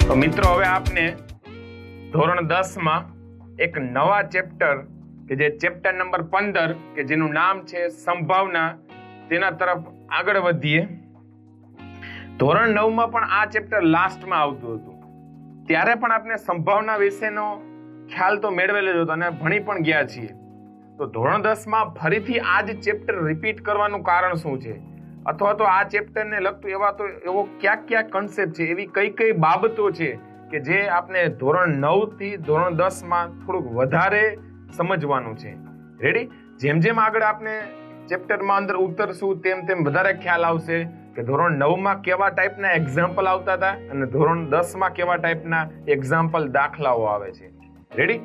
તો મિત્રો હવે આપને ધોરણ 10 માં એક નવા ચેપ્ટર કે જે ચેપ્ટર નંબર 15 કે જેનું નામ છે સંભાવના તેના તરફ આગળ વધીએ। ધોરણ 9 માં પણ આ ચેપ્ટર લાસ્ટમાં આવતું હતું, ત્યારે પણ આપણે સંભાવના વિશેનો ખ્યાલ તો મેળવેલો જ હતો અને ભણી પણ ગયા છીએ। તો ધોરણ 10 માં ફરીથી આ જ ચેપ્ટર રિપીટ કરવાનું કારણ શું છે, અથવા તો આ ચેપ્ટરને લગતું એવો કયા કન્સેપ્ટ છે, એવી કઈ બાબતો છે કે જે આપણે ધોરણ 9 થી ધોરણ 10 માં થોડુંક વધારે સમજવાનું છે। રેડી? જેમ જેમ આગળ આપણે ચેપ્ટરમાં અંદર ઉતરશું તેમ વધારે ખ્યાલ આવશે કે ધોરણ 9 માં કેવા ટાઈપના એક્ઝામ્પલ આવતા હતા અને ધોરણ 10 માં કેવા ટાઈપના એક્ઝામ્પલ દાખલાઓ આવે છે। રેડી?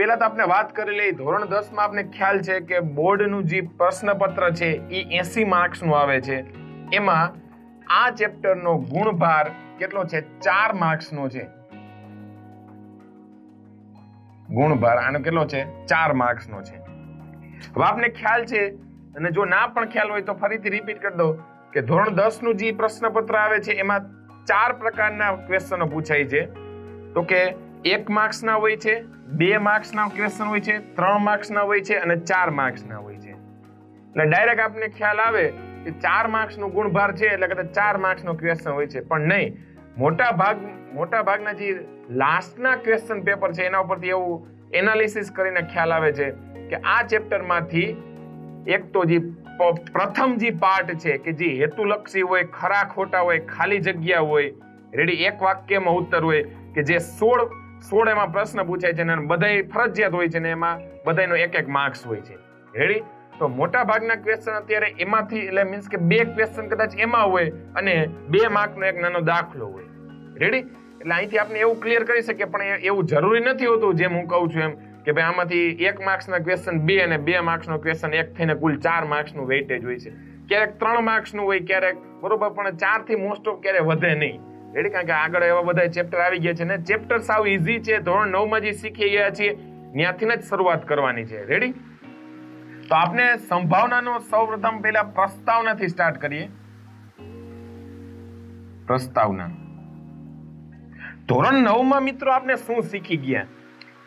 પહેલા તો આપણે વાત કરી લઈએ, ધોરણ 10 માં આપણે ખ્યાલ છે કે બોર્ડનું જે પ્રશ્નપત્ર છે એ 80 માર્ક્સનું આવે છે। એમાં આ ચેપ્ટરનો ગુણભાર કેટલો છે? 4 માર્ક્સનો છે। ગુણભાર આનો કેટલો છે? 4 માર્ક્સનો છે। હવે આપને ખ્યાલ છે, અને જો ના પણ ખ્યાલ હોય તો ફરીથી રિપીટ કરી દો કે ધોરણ 10 નું જે પ્રશ્નપત્ર આવે છે એમાં 4 પ્રકારના ક્વેશ્ચનો પૂછાય છે। તો કે 1 માર્ક્સના હોય છે, 2 માર્ક્સના ક્વેશ્ચન હોય છે, 3 માર્ક્સના હોય છે અને 4 માર્ક્સના હોય છે। એટલે ડાયરેક્ટ આપને ખ્યાલ આવે કે 4 માર્ક્સનો ગુણભાર છે એટલે કે 4 માર્ક્સનો ક્વેશ્ચન હોય છે, પણ નહીં, મોટા ભાગના જે લાસ્ટના ક્વેશ્ચન પેપર છે એના ઉપરથી એવું એનાલિસિસ કરીને ખ્યાલ આવે છે કે આ ચેપ્ટરમાંથી એક તો જે પ્રથમ જે પાર્ટ છે કે જે હેતુલક્ષી હોય, ખરા ખોટા હોય, ખાલી જગ્યા હોય, રેડી, એક વાક્યમાં ઉત્તર હોય, કે જે 16 એમાં પ્રશ્ન પૂછાય છે અને બધાય ફરજિયાત હોય છે ને એમાં બધાયનો એક માર્ક્સ હોય છે। રેડી? તો મોટા ભાગના ક્વેશ્ચન અત્યારે એમાંથી, એટલે મીન્સ કે 2 ક્વેશ્ચન કદાચ એમાં હોય અને 2 માર્કનો એક નાનો દાખલો હોય। રેડી? એટલે અહીંથી આપણે એવું ક્લિયર કરી શકીએ, પણ એવું જરૂરી નથી હોતું જેમ હું કહું છું એમ કે ભાઈ આમાંથી 1 માર્ક્સના ક્વેશ્ચન 2 અને 2 માર્ક્સનો ક્વેશ્ચન 1 થઈને કુલ 4 માર્ક્સનું વેઇટેજ હોય છે। ક્યારેક 3 માર્ક્સનું હોય, ક્યારેક, બરોબર, પણ 4 થી મોસ્ટ ઓફ ક્યારે વધે નહીં। રેડી? કારણ કે આગળ એવા બધા ચેપ્ટર આવી ગયા છે ને ચેપ્ટર સાવ ઈઝી છે, ધોરણ 9 માં જે શીખી ગયા છીએ ત્યાંથી જ શરૂઆત કરવાની છે। રેડી? તો આપણે સંભાવનાનો સૌપ્રથમ પહેલા પ્રસ્તાવનાથી સ્ટાર્ટ કરીએ। પ્રસ્તાવના ધોરણ 9 માં મિત્રો આપણે શું શીખી ગયા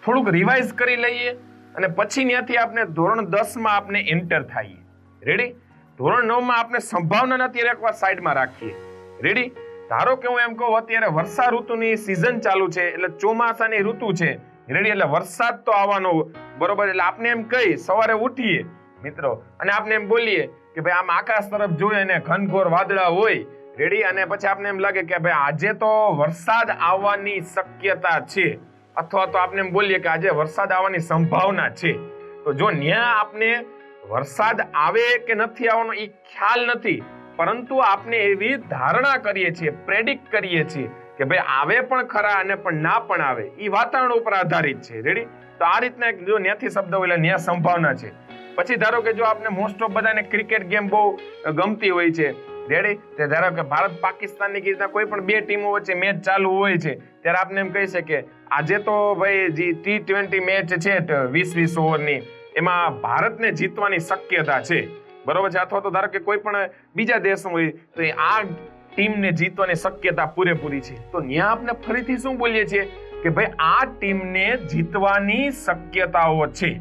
થોડુંક રિવાઇઝ કરી લઈએ અને પછી ત્યાંથી આપણે ધોરણ 10 માં આપણે એન્ટર થઈએ। રેડી? ધોરણ 9 માં આપણે સંભાવના અત્યારે એકવાર સાઈડમાં રાખીએ। રેડી? ધારો કે હું એમ કહું અત્યારે વર્ષા ઋતુની સિઝન ચાલુ છે, એટલે ચોમાસાની ઋતુ છે। રેડી? એટલે વરસાદ તો આવવાનો, બરોબર, એટલે આપણે એમ કહી સવારે ઉઠીએ મિત્રો અને આપણે એમ બોલીએ કે ભાઈ આમ આકાશ તરફ જોઈએ અને ઘનઘોર વાદળા હોય। રેડી? અને પછી આપણે એમ લાગે કે ભાઈ આજે તો વરસાદ આવવાની શક્યતા છે, અથવા તો આપણે એમ બોલીએ કે આજે વરસાદ આવવાની સંભાવના છે। તો જો ન્યા આપણે વરસાદ આવે કે નથી આવવાનો એ ખ્યાલ નથી, પરંતુ આપણે એવી ધારણા કરીએ છીએ, પ્રેડિક્ટ કરીએ છીએ કે ભાઈ આવે પણ ખરા અને પણ ના પણ આવે, એ વાતાવરણ ઉપર આધારિત છે। રેડી? તો આ રીતના જો ન્યાથી શબ્દ હોય એટલે ન્યા સંભાવના છે। પછી ધારો કે જો આપણે મોસ્ટ ઓફ બધાને ક્રિકેટ ગેમ બહુ ગમતી હોય છે, રેડી, તે ધારો કે ભારત પાકિસ્તાનની રીતના કોઈ પણ 2 ટીમો વચ્ચે મેચ ચાલુ હોય છે, ત્યારે આપણે એમ કહી શકીએ આજે તો ભાઈ જે T20 મેચ છે 20 ઓવરની, એમાં ભારતને જીતવાની શક્યતા છે, બરોબર છે, અથવા તો ધારો કે કોઈ પણ બીજા દેશ હોય તો આ ટીમને જીતવાની શક્યતા પૂરેપૂરી છે। તો ત્યાં આપણે ફરીથી શું બોલીએ છીએ કે ભાઈ આ ટીમને જીતવાની શક્યતાઓ છે।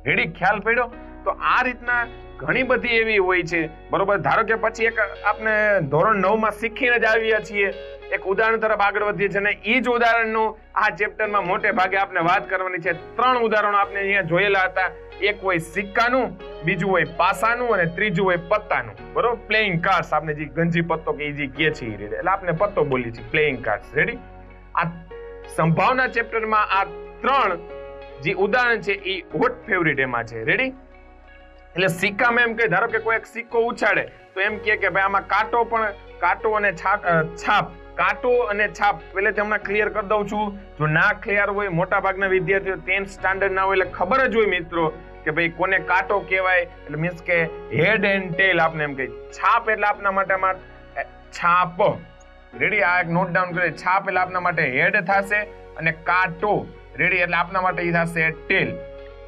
રેડી? ખ્યાલ પડ્યો? તો આ રીતના ઘણી બધી એવી હોય છે, બરોબર। ધારો કે પછી એક આપણે ધોરણ 9 માં શીખીને જ આવ્યા છીએ, એક ઉદાહરણ તરફ આગળ વધીએ છીએ અને એ જ ઉદાહરણનું આ ચેપ્ટરમાં મોટે ભાગે આપણે વાત કરવાની છે। 3 ઉદાહરણો આપણે અહીંયા જોયેલા હતા, એક હોય સિક્કાનું, બીજું હોય પાસાનું અને ત્રીજું હોય પત્તાનું, બરોબર, પ્લેઇંગ કાર્ડ્સ, આપણે જે ગંજી પત્તો કે જે કહે છે એ રીતે, એટલે આપણે પત્તો બોલીએ છીએ, પ્લેઇંગ કાર્ડ્સ। રેડી? આ સંભાવના ચેપ્ટરમાં આ 3 જે ઉદાહરણ છે એ હોટ ફેવરિટ એમાં છે। રેડી? એટલે સિક્કામાં એમ કહે, ધારો કે કોઈ એક સિક્કો ઉછાળે તો એમ કહે કે ભાઈ આમાં કાંટો અને છાપ, કાંટો અને છાપ પહેલેથી હમણાં ક્લિયર કરી દઉં છું, જો ના ક્લિયર હોય, મોટા ભાગના વિદ્યાર્થીઓ 10th સ્ટાન્ડર્ડ ના હોય એટલે ખબર જ હોય મિત્રો કે ભાઈ કોને કાંટો કહેવાય, એટલે મીન્સ કે હેડ એન્ડ ટેલ આપણે એમ કહીએ। છાપ એટલે આપના માટે છાપ। રેડી? આ એક નોટ ડાઉન કરીએ, છાપ એટલે આપના માટે હેડ થશે અને કાંટો, રેડી, એટલે આપના માટે એ થશે ટેલ।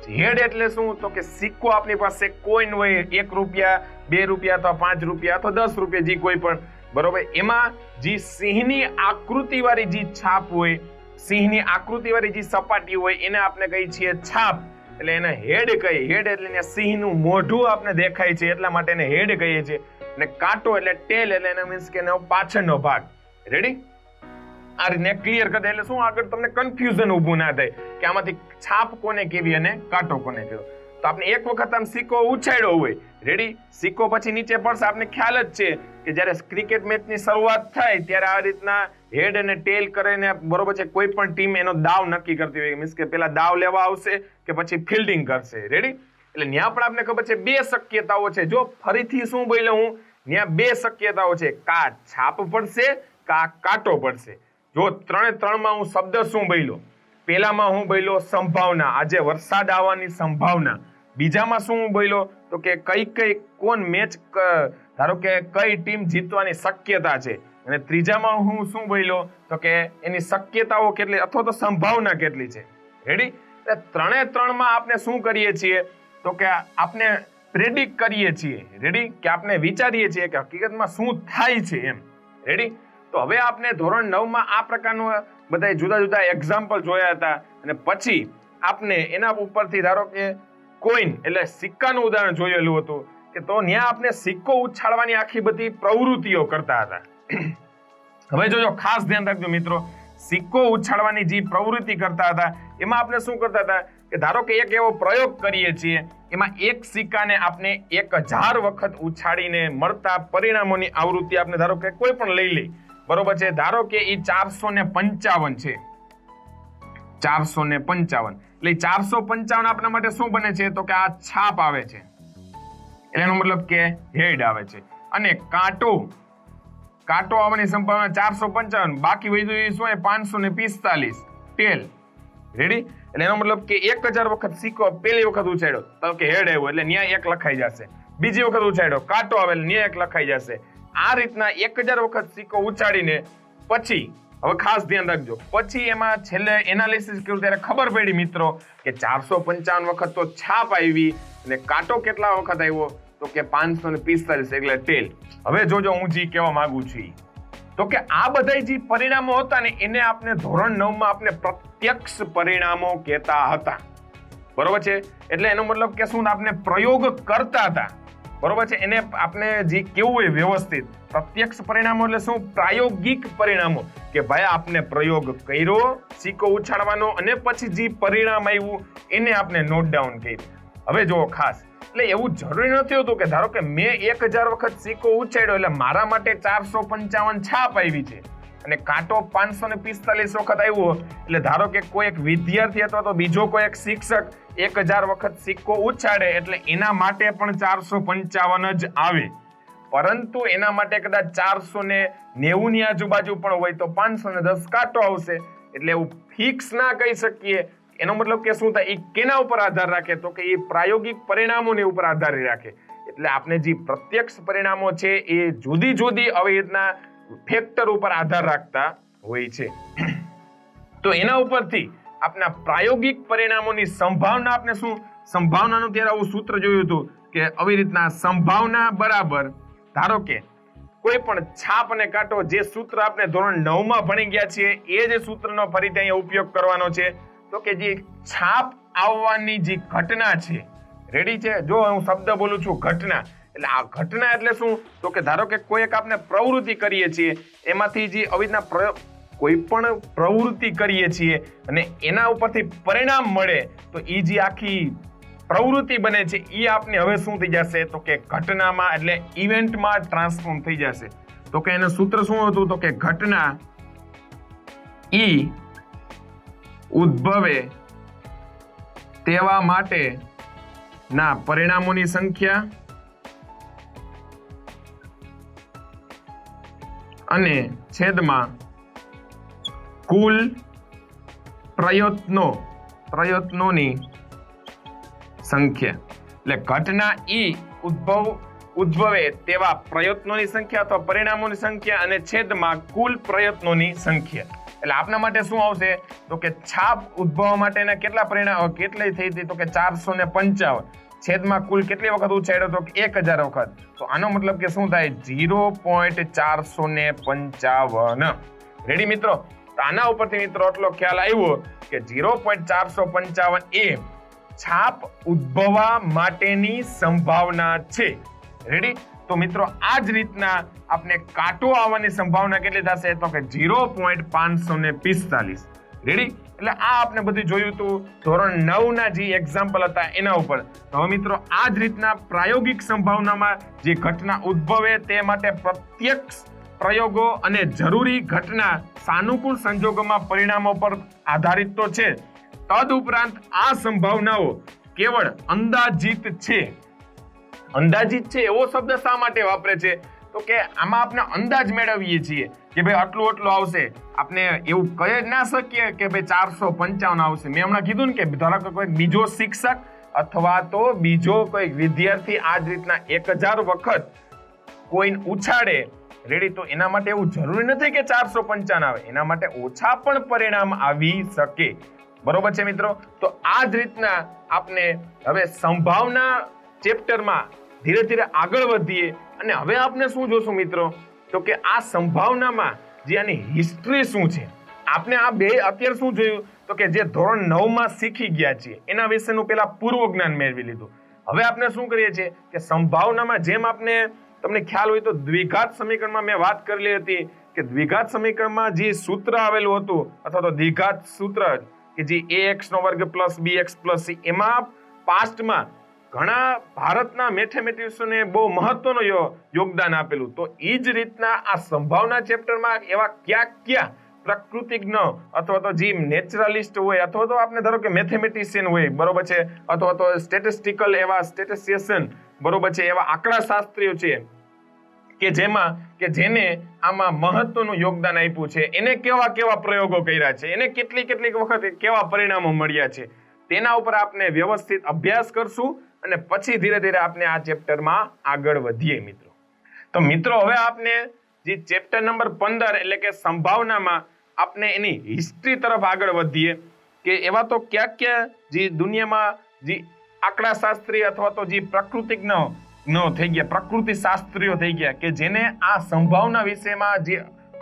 હેડ એટલે શું? તો કે સિક્કો આપની પાસે કોઈન હોય, 1 રૂપિયા, 2 રૂપિયા અથવા 5 રૂપિયા અથવા 10 રૂપિયા, જે કોઈ પણ બરોબર, એમાં જે સિંહની આકૃતિવાળી જે છાપ હોય, સિંહની આકૃતિવાળી જે સપાટી હોય એને આપણે કહીએ છીએ છાપ. એટલે એને હેડ કહીએ. હેડ એટલે એને સિંહનું મોઢું આપણે દેખાય છે એટલા માટે એને હેડ કહીએ છીએ. અને કાંટો એટલે ટેલ એટલે એને મીન્સ કે એનો પાછળનો ભાગ. રેડી? આ રીતે ક્લિયર કરી દે એટલે શું આગળ તમને કન્ફ્યુઝન ઊભું ના થાય કે આમાંથી છાપ કોને કેવી અને કાંટો કોને કેવો. તો આપણે એક વખત આમ સિક્કો ઉછાળ્યો હોય, રેડી, સિક્કો પછી નીચે પડશે, આપણે ખ્યાલ જ છે કે જ્યારે ક્રિકેટ મેચની શરૂઆત થાય ત્યારે આ રીતના હેડ અને ટેલ કરીને, બરોબર છે, કોઈ પણ ટીમ એનો દાવ નક્કી કરતી હોય, મીન્સ કે પેલા દાવ લેવા આવશે કે પછી ફિલ્ડિંગ કરશે. રેડી? એટલે ત્યાં પણ આપણે ખબર છે બે શક્યતાઓ છે. જો ફરીથી શું બોલ્યો હું, ત્યાં બે શક્યતાઓ છે, કા છાપ પડશે કા કાંટો પડશે. જો 3-3 હું શબ્દ શું બોલ્યો, પહેલામાં હું બોલ્યો સંભાવના, આજે વરસાદ આવવાની સંભાવના. બીજામાં શું હું બોલ્યો તો કે કઈ કોણ મેચ, ધારો કે કઈ ટીમ જીતવાની શક્યતા છે. અને ત્રીજામાં હું શું બોલ્યો તો કે એની શક્યતાઓ કેટલી અથવા તો સંભાવના કેટલી છે. રેડી? એટલે 3-3 આપણે શું કરીએ છીએ તો કે આપણે પ્રેડિક્ટ કરીએ છીએ. રેડી? કે આપણે વિચારીએ છીએ કે હકીકતમાં શું થાય છે એમ. રેડી? તો હવે આપણે ધોરણ 9 આ પ્રકારનું બધા જુદા જુદા એક્ઝામ્પલ જોયા હતા અને પછી આપણે એના ઉપરથી ધારો કે કોઈન એટલે સિક્કાનું ઉદાહરણ જોયેલું હતું કે તો ત્યાં આપણે સિક્કો ઉછાળવાની આખી બધી પ્રવૃત્તિઓ કરતા હતા. હવે જોજો, ખાસ ધ્યાન રાખજો મિત્રો, સિક્કો ઉછાળવાની જે પ્રવૃત્તિ કરતા હતા એમાં આપણે શું કરતા હતા કે ધારો કે એક એવો પ્રયોગ કરીએ છીએ, એમાં એક સિક્કાને આપણે 1000 વખત ઉછાળીને મળતા પરિણામોની આવૃત્તિ આપણે ધારો કે કોઈ પણ લઈ લઈ, બરોબર છે, ધારો કે એ 455 છે, 455. એટલે 455 આપણા માટે શું બને છે તો કે આ છાપ આવે છે, એટલે એનો મતલબ કે હેડ આવે છે. અને કાંટો આવવાની સંભાવના 455, બાકી વધ્યું શું 545 ટેલ. રેડી? એટલે એનો મતલબ કે 1000 વખત સિક્કો પહેલી વખત ઉછાળ્યો તો કે હેડ આવ્યો એટલે ન્યાય 1 લખાઈ જશે. બીજી વખત ઉછાળ્યો કાંટો આવે એટલે ન્યાય 1 લખાઈ જશે. આ રીતના 1000 વખત સિક્કો ઉછાળીને પછી, હવે ખાસ ધ્યાન રાખજો, પછી એમાં છેલ્લે એનાલિસિસ કર્યું ત્યારે ખબર પડી મિત્રો કે 455 વખત તો છાપ આવી અને કાંટો કેટલા વખત આવ્યો તો કે 545 એટલે ટેલ. હવે જોજો હું જે કહેવા માંગુ છું તો કે આ બધા જે પરિણામો હતા ને એને આપણે ધોરણ 9 આપણે પ્રત્યક્ષ પરિણામો કહેતા હતા. બરોબર છે? એટલે એનો મતલબ કે શું, આપણે પ્રયોગ કરતા હતા. બરોબર છે? એને આપણે જે કેવું હોય વ્યવસ્થિત, પ્રત્યક્ષ પરિણામો એટલે શું, પ્રાયોગિક પરિણામો, કે ભાઈ આપણે પ્રયોગ કર્યો સિક્કો ઉછાળવાનો અને પછી જે પરિણામ આવ્યું એને આપણે નોટ ડાઉન કર્યું. હવે જો ખાસ, એટલે એવું જરૂરી નથી હોતું કે ધારો કે મેં 1000 વખત સિક્કો ઉછાળ્યો એટલે મારા માટે 455 છાપ આવી છે અને કાંટો 545 વખત આવ્યો એટલે ધારો કે કોઈ એક વિદ્યાર્થી અથવા તો બીજો કોઈ એક શિક્ષક 1000 વખત સિક્કો ઉછાળે એટલે એના માટે પણ 455 જ આવે. પરંતુ એના માટે કદાચ 490 ની આજુબાજુ પણ હોય તો 510 કાંટો આવશે. એટલે એવું ફિક્સ ના કહી શકીએ. એનો મતલબ કે શું થાય, એ કેના ઉપર આધાર રાખે તો કે એ પ્રાયોગિક પરિણામોને ઉપર આધાર રાખે. એટલે આપણે જે પ્રત્યક્ષ પરિણામો છે એ જુદી જુદી આવી રીતના ફેક્ટર ઉપર આધાર રાખતા હોય છે. તો એના ઉપરથી આપણા પ્રાયોગિક પરિણામોની સંભાવના, આપણે શું સંભાવનાનું ત્યારે આવું સૂત્ર જોયું હતું કે આવી રીતના સંભાવના બરાબર, ધારો કે કોઈ પણ છાપ અને કાંટો, જે સૂત્ર આપણે ધોરણ 9 ભણી ગયા છીએ એ જ સૂત્રનો ફરીથી અહીંયા ઉપયોગ કરવાનો છે. તો કે જે છાપ આવવાની જે ઘટના છે, રેડી છે, જો હું શબ્દ બોલું છું ઘટના, એટલે આ ઘટના એટલે શું તો કે ધારો કે કોઈ એક આપણે પ્રવૃત્તિ કરીએ છીએ, એમાંથી જે આવી રીતના કોઈ પણ પ્રવૃત્તિ કરીએ છીએ અને એના ઉપરથી પરિણામ મળે તો એ જે આખી પ્રવૃત્તિ બને છે એ આપને હવે શું થઈ જશે તો કે ઘટનામાં એટલે ઇવેન્ટમાં ટ્રાન્સફોર્મ થઈ જશે. તો કે એનું સૂત્ર શું હતું તો કે ઘટના ઈ ઉદ્ભવે તેવા માટે ના પરિણામોની સંખ્યા અને છેદમાં કુલ પ્રયત્નોની સંખ્યા. એટલે ઘટના ઈ ઉદ્ભવે તેવા પ્રયત્નોની સંખ્યા અથવા પરિણામોની સંખ્યા અને છેદમાં કુલ પ્રયત્નોની સંખ્યા. એટલે આપના માટે શું આવશે તો કે છાપ ઉદ્ભવવા માટેના કેટલા પરિણામો કેટલી થઈ હતી તો કે 455. છેદમાં કુલ કેટલી વખત ઉછાળ્યો તો 1000 વખત. તો આનો મતલબ કે શું થાય 0.455. રેડી મિત્રો? તો આના ઉપરથી મિત્રો એટલો ખ્યાલ આવ્યો કે 0.455 એ છાપ ઉદ્ભવવા માટેની સંભાવના છે. રેડી? તો મિત્રો આ જ રીતના આપણે કાંટો આવવાની સંભાવના કેટલી થશે તો કે 0.545. રેડી? એટલે આ આપણે બધું જોયું હતું ધોરણ 9 ના જે એક્ઝામ્પલ હતા એના ઉપર. તો હવે મિત્રો આ જ રીતના પ્રાયોગિક સંભાવનામાં જે ઘટના ઉદ્ભવે તે માટે પ્રત્યક્ષ પ્રયોગો અને જરૂરી ઘટના સાનુકૂળ સંજોગોમાં પરિણામો પર આધારિત તો છે. તદ ઉપરાંત આ સંભાવનાઓ કેવળ અંદાજિત છે. અંદાજિત છે એવો શબ્દ શા માટે વાપરે છે તો કે આમાં આપણે અંદાજ મેળવીએ છીએ કે ભાઈ આટલું આવશે. આપણે એવું કહી જ ના શકીએ કે ભાઈ 455 આવશે. મેં હમણાં કીધું ને કે ધારો કે કોઈ બીજો શિક્ષક અથવા તો બીજો કોઈ વિદ્યાર્થી આ જ રીતના 1000 વખત કોઈને ઉછાળે. રેડી? તો એના માટે એવું જરૂરી નથી કે 455 આવે, એના માટે ઓછા પણ પરિણામ આવી શકે. બરોબર છે મિત્રો? તો આ જ રીતના આપણે હવે સંભાવના ચેપ્ટરમાં ધીરે ધીરે આગળ વધીએ અને હવે આપણે શું જોશું મિત્રો તો કે આ સંભાવનામાં જે આની હિસ્ટ્રી શું છે. આપણે આ બે અત્યારે શું જોયું તો કે જે ધોરણ 9 માં શીખી ગયા છીએ એના વિશેનું પેલા પૂર્વ જ્ઞાન મેળવી લીધું. હવે આપણે શું કરીએ છીએ કે સંભાવનામાં જેમ આપણે તમને ખ્યાલ હોય તો દ્વિઘાત સમીકરણમાં મેં વાત કરેલી હતી કે દ્વિઘાત સમીકરણમાં જે સૂત્ર આવેલું હતું અથવા તો દ્વિઘાત સૂત્ર કે જે ax² + bx + c એમાં પાસ્ટમાં ઘણા ભારતના મેથેમેટિશિયને બહુ મહત્વનું યોગદાન આપેલું. તો એ જ રીતના આ સંભાવના ચેપ્ટરમાં એવા ક્યાં પ્રકૃતિજ્ઞ અથવા તો જે નેચરલિસ્ટ હોય અથવા તો આપણે ધારો કે મેથેમેટિશિયન હોય, બરોબર છે, અથવા તો સ્ટેટિસ્ટિકલ એવા સ્ટેટિસ્ટિશિયન, બરોબર છે, એવા આંકડાશાસ્ત્રીઓ છે કે જેને આમાં મહત્વનું યોગદાન આપ્યું છે. એને કેવા પ્રયોગો કર્યા છે, એને કેટલીક વખત કેવા પરિણામો મળ્યા છે, તેના ઉપર આપણે વ્યવસ્થિત અભ્યાસ કરશું અને પછી ધીરે ધીરે આપણે આ ચેપ્ટરમાં આગળ વધીએ મિત્રો. તો મિત્રો હવે આપણે જે ચેપ્ટર નંબર 15 એટલે કે સંભાવનામાં આપણે એની હિસ્ટ્રી તરફ આગળ વધીએ કે એવા તો ક્યાં જે દુનિયામાં જે આંકડાશાસ્ત્રી અથવા તો જે પ્રકૃતિજ્ઞ થઈ ગયા, પ્રકૃતિ શાસ્ત્રીઓ થઈ ગયા કે જેને આ સંભાવના વિશેમાં જે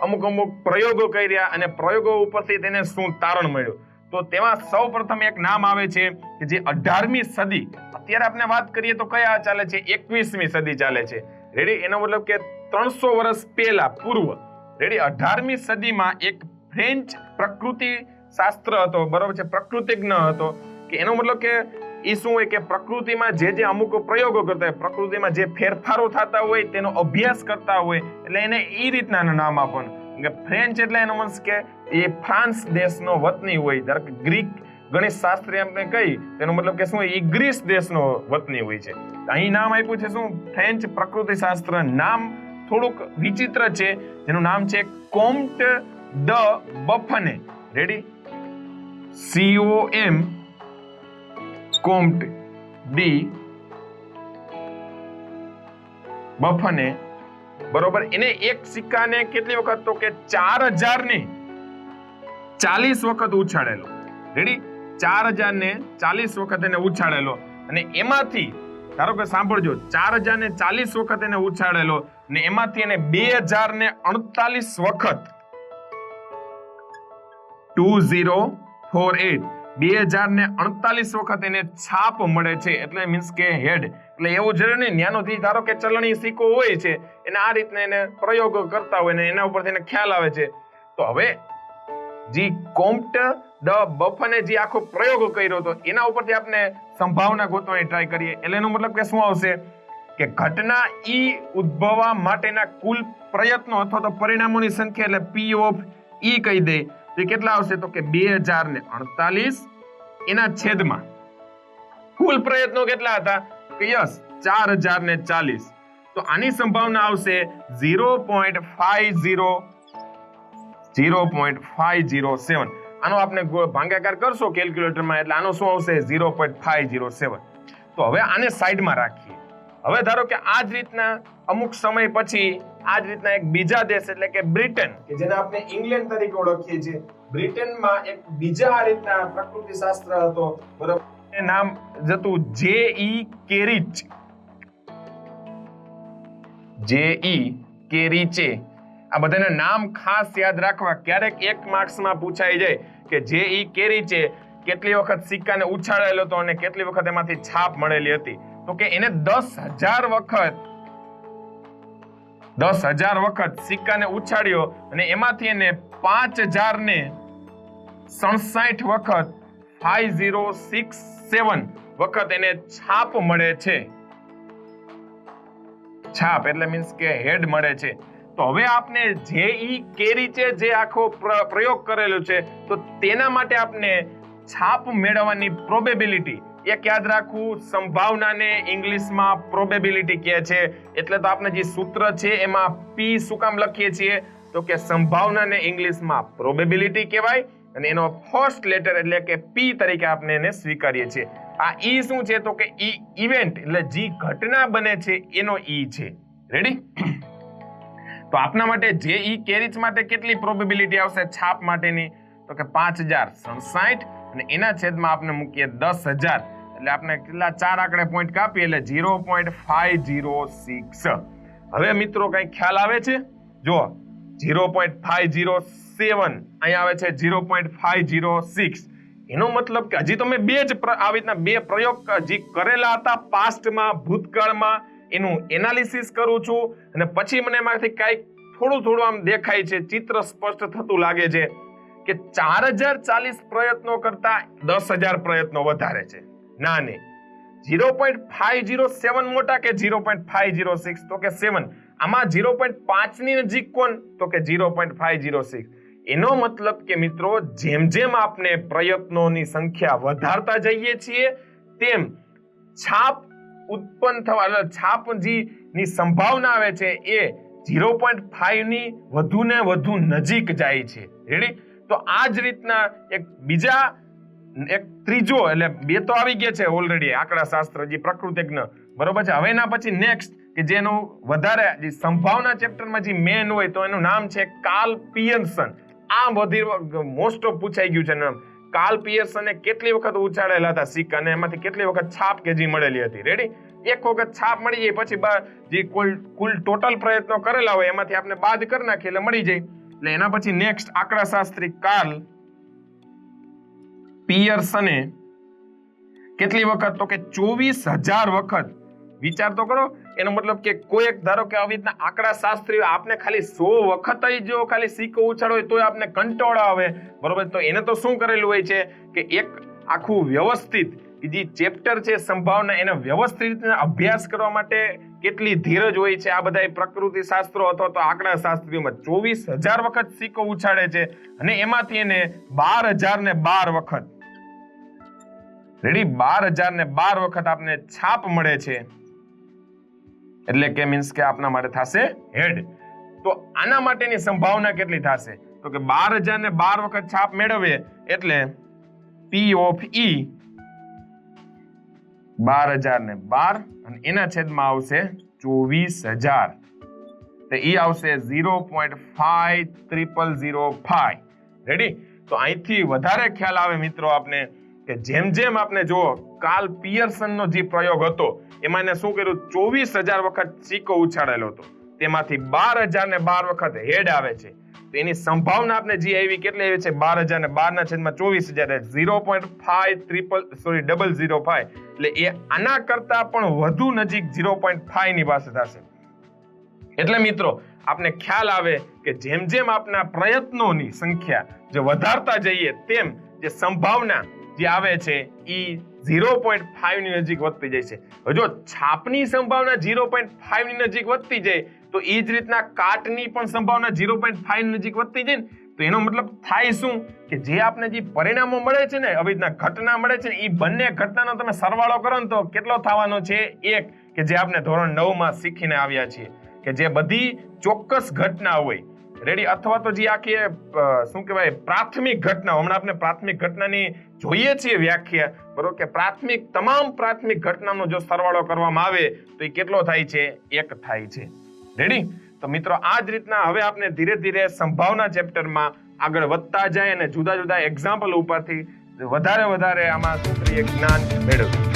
અમુક પ્રયોગો કર્યા અને પ્રયોગો ઉપરથી તેને શું તારણ મળ્યું. તો તેમાં સૌપ્રથમ એક નામ આવે છે કે જે 18મી સદી, અત્યારે આપણે વાત કરીએ તો કયા ચાલે છે 21મી સદી ચાલે છે. રેડી? એનો મતલબ કે 300 વર્ષ પહેલા પૂર્વ. રેડી? 18મી સદીમાં એક ફ્રેન્ચ પ્રકૃતિ શાસ્ત્ર હતો, બરોબર છે, પ્રકૃતિજ્ઞ હતો કે એનો મતલબ કે એ શું હોય કે પ્રકૃતિમાં જે અમુક પ્રયોગો કરતા હોય, પ્રકૃતિમાં જે ફેરફારો થતા હોય તેનો અભ્યાસ કરતા હોય એટલે એને એ રીતના નામ આપવાનું. ફ્રેન્ચ એટલે એનો મીન્સ કે એ ફ્રાન્સ દેશનો વતની હોય. ધારો કે ગ્રીક ગણિત શાસ્ત્રી આપણે કહી તેનો મતલબ કે શું એ ગ્રીસ દેશનો વતની હોય છે. અહીં નામ આપ્યું છે શું ફ્રેન્ચ પ્રકૃતિ શાસ્ત્ર. નામ થોડુંક વિચિત્ર છે જેનું નામ છે કોમ્ટ ડ બફને. રેડી? COM કોમ્ટ ડી બફને, બરોબર. એને એક સિક્કાને કેટલી વખત તો કે 4040 વખત ઉછાળેલો. રેડી? 4040 વખત એને ઉછાળેલો અને એમાંથી ધારો કે સાંભળજો 4040 વખત એને ઉછાળેલો ને એમાંથી એને 2048 વખત 2048 વખત એને છાપ મળે છે. એટલે મીન્સ કે હેડ એટલે એવું જરૂર નહીં ન્યાનોથી ધારો કે ચલણી સિક્કો હોય છે એને આ રીતના એને પ્રયોગો કરતા હોય ને એના ઉપરથી એને ખ્યાલ આવે છે. તો હવે જે કોમ્ટ ડ બફને જે આખો પ્રયોગ કર્યો હતો એના ઉપરથી આપણે સંભાવના ગોતવાની ટ્રાય કરીએ. એટલે એનો મતલબ કે શું આવશે કે ઘટના ઈ ઉદ્ભવવા માટેના કુલ પ્રયત્નો અથવા તો પરિણામોની સંખ્યા એટલે P of E કહી દે તો કેટલા આવશે તો કે 2048 એના છેદમાં કુલ પ્રયત્નો કેટલા હતા કે યસ 4040. તો આની સંભાવના આવશે 0.507. આનો આપણે ભાગાકાર કરશો કેલ્ક્યુલેટરમાં એટલે આનો શું આવશે 0.507. તો હવે આને સાઈડમાં રાખીએ. હવે ધારો કે આ જ રીતના અમુક સમય પછી આ જ રીતના એક બીજા દેશ એટલે કે બ્રિટન કે જેને આપણે ઇંગ્લેન્ડ તરીકે ઓળખીએ છીએ, બ્રિટનમાં એક બીજા આ રીતના પ્રકૃતિ શાસ્ત્ર હતો, બરાબર. નામ જતું જે.ઈ. કેરિચ, જે.ઈ. કેરિચે. આ બધાના નામ ખાસ યાદ રાખવા. ક્યારેક 1 માર્ક્સમાં પૂછાઈ જાય કે જે.ઈ. કેરિચે કેટલી વખત સિક્કાને ઉછાળેલો હતો અને કેટલી વખત એમાંથી છાપ મળેલી હતી. તો કે એને 10,000 વખત સિક્કાને ઉછાળ્યો અને એમાંથી એને 5,000 ને 67 વખત 5067 વખત એને છાપ મળે છે. છાપ એટલે મીન્સ કે હેડ મળે છે. તો હવે આપને જે.ઈ. કેરિચે જે આખો પ્રયોગ કરેલો છે તો તેના માટે આપને છાપ મેળવવાની પ્રોબેબિલિટી એક યાદ રાખવું. સંભાવનાને ઇંગ્લિશમાં પ્રોબેબિલિટી કહે છે. એટલે તો આપણે જે સૂત્ર છે એમાં P શું કામ લખીએ છીએ? તો કે સંભાવનાને ઇંગ્લિશમાં પ્રોબેબિલિટી કહેવાય અને એનો ફર્સ્ટ લેટર એટલે કે P તરીકે આપણે એને સ્વીકારીએ છીએ. આ E શું છે? તો કે ઇવેન્ટ એટલે જે ઘટના બને છે એનો E છે. રેડી? તો આપના માટે જે.ઈ. કેરિચ માટે કેટલી પ્રોબેબિલિટી આવશે છાપ માટેની? તો કે 5,067 અને એના છેદમાં આપણે મૂકીએ 10,000 એટલે આપણે કેટલા 4 આંકડે પોઈન્ટ કાપીએ એટલે 0.506. હવે મિત્રો કઈ ખ્યાલ આવે છે? જો 0.507 અહીંયા આવે છે 0.506. એનો મતલબ કે હજી તો મેં આવી રીતના બે પ્રયોગ જે કરેલા હતા પાસ્ટમાં, ભૂતકાળમાં, એનું એનાલિસિસ કરું છું અને પછી મને એમાંથી કઈક થોડું આમ દેખાય છે, ચિત્ર સ્પષ્ટ થતું લાગે છે કે 4040 પ્રયત્નો કરતા 10,000 પ્રયત્નો વધારે છે. ના નહીં, 0.507 મોટા કે 0.506? તો કે 7. આમાં 0.5 ની નજીક કોણ? તો કે 0.506. એનો મતલબ કે મિત્રો જેમ જેમ આપણે પ્રયત્નોની સંખ્યા વધારતા જઈએ છીએ તેમ છાપ ઉત્પન્ન થવા, છાપ ની સંભાવના આવે છે એ 0.5 ની વધુ ને વધુ નજીક જાય છે. રેડી? તો આ જ રીતના એક ત્રીજો એટલે બે તો આવી ગયા છે ઓલરેડી આંકડા શાસ્ત્ર જે પ્રકૃતિજ્ઞ, બરોબર છે. હવે એના પછી નેક્સ્ટ કે જેનું વધારે જે સંભાવના ચેપ્ટરમાં જે મેન હોય તો એનું નામ છે કાર્લ પિયર્સન. આ બધી મોસ્ટ ઓફ પૂછાઈ ગયું છે નામ. કાર્લ પિયર્સને કેટલી વખત ઉછાળેલા હતા સિક્કા અને એમાંથી કેટલી વખત છાપ કે જે મળેલી હતી? રેડી? એક વખત છાપ મળી જાય પછી જે કુલ ટોટલ પ્રયત્નો કરેલા હોય એમાંથી આપણે બાદ કરી નાખીએ એટલે મળી જાય. એટલે એના પછી નેક્સ્ટ આંકડાશાસ્ત્રી કાર્લ પિયર્સને કેટલી વખત? તો કે 24,000 વખત. વિચાર તો કરો. એનો મતલબ કે કોઈ એક ધારો કે આવી રીતના આંકડાશાસ્ત્રીઓ આપને ખાલી 100 વખત જો ખાલી સિક્કો ઉછાળો હોય તો આપને કંટાળો આવે, બરોબર? તો એને તો શું કરેલું હોય છે કે એક આખું વ્યવસ્થિત જે ચેપ્ટર છે સંભાવના એને વ્યવસ્થિત રીતે અભ્યાસ કરવા માટે કેટલી ધીરજ હોય છે આ બધા પ્રકૃતિ શાસ્ત્રો અથવા તો આંકડા શાસ્ત્રીઓમાં. 24,000 વખત સિક્કો ઉછાળે છે અને એમાંથી એને 12,012 વખત, રેડી, 12,012 વખત આપને છાપ મળે છે. એટલે કે મીન્સ કે આપના માટે થશે હેડ. તો આના માટેની સંભાવના કેટલી થશે? તો કે 12,012 વખત છાપ મેળવે એટલે P of E 12,012 અને એના છેદમાં આવશે 24,000. તો એ આવશે 0.5005. રેડી? તો અહીંથી વધારે ખ્યાલ આવે મિત્રો આપને કે જેમ જેમ આપણે જો કાર્લ પિયર્સનનો જે પ્રયોગ હતો એમાં એને શું કર્યું? 24,000 વખત સિક્કો ઉછાળેલો હતો, તેમાંથી 12,012 વખત હેડ આવે છે. તો એની સંભાવના આપણે જે આવી કેટલી આવી છે? 12,012 ના છેદમાં 24,000 0.5005. એટલે એ આના કરતા પણ વધુ નજીક 0.5 ની પાસે થશે. એટલે મિત્રો આપને ખ્યાલ આવે કે જેમ જેમ આપના પ્રયત્નોની સંખ્યા જો વધારતા જઈએ તેમ જે સંભાવના જે આવે છે એ 0.5 ની નજીક વધતી જાય છે. જો છાપની સંભાવના 0.5 ની નજીક વધતી જાય તો એ જ રીતના કાટની પણ સંભાવના 0.5 ની નજીક વધતી જાય ને, તો એનો મતલબ થાય શું કે જે આપણે જે પરિણામો મળે છે ને, આવી રીતના ઘટના મળે છે ને, એ બંને ઘટનાનો તમે સરવાળો કરો ને તો કેટલો થવાનો છે? 1 કે જે આપણે ધોરણ 9 માં શીખીને આવ્યા છીએ કે જે બધી ચોક્કસ ઘટના હોય, રેડી, અથવા તો જે આખી શું કહેવાય પ્રાથમિક ઘટના, હમણાં આપણે પ્રાથમિક ઘટનાની જોઈએ છીએ વ્યાખ્યા, બરોબર, કે તમામ પ્રાથમિક ઘટનાનો જો સરવાળો કરવામાં આવે તો એ કેટલો થાય છે? 1 થાય છે. રેડી? તો મિત્રો આ જ રીતના હવે આપણે ધીરે ધીરે સંભાવના ચેપ્ટરમાં આગળ વધતા જાય અને જુદા જુદા એક્ઝામ્પલ ઉપરથી વધારે આમાં શું કરીએ જ્ઞાન મેળવીએ.